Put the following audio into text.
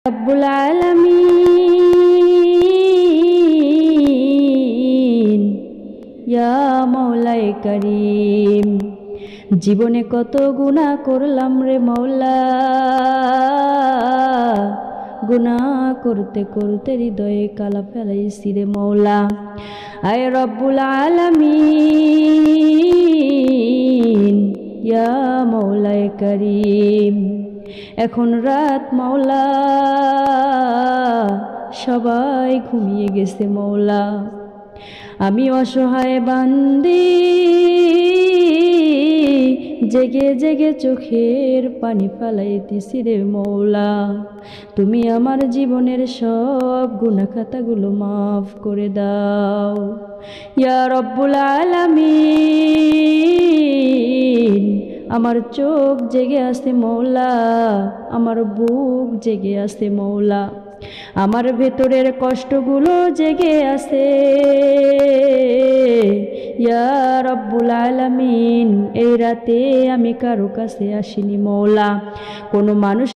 রব্বুল আলামিন, ইয়া মাওলাই করিম। জীবনে কত গুনাহ করলাম রে মাওলা, গুনাহ করতে করতে হৃদয়ে কালা ফেলাইছি রে মাওলা। আয় রব্বুল আলামিন, ইয়া মাওলাই করিম। এখন রাত মাওলা, সবাই ঘুমিয়ে গেছে মাওলা। আমি অসহায় বান্দি জেগে জেগে চোখের পানি ফালাইতেছি রে মাওলা। তুমি আমার জীবনের সব গুনাহ খাতাগুলো মাফ করে দাও ইয়া রব্বুল আলামিন। আমার চোখ জেগে আছে মাওলা, আমার বুক জেগে আছে মাওলা, আমার ভেতরের কষ্টগুলো জেগে আছে ইয়া রব্বুল আলামিন। এই রাতে আমি কারো কাছে আসিনি মাওলা, কোনো মানুষ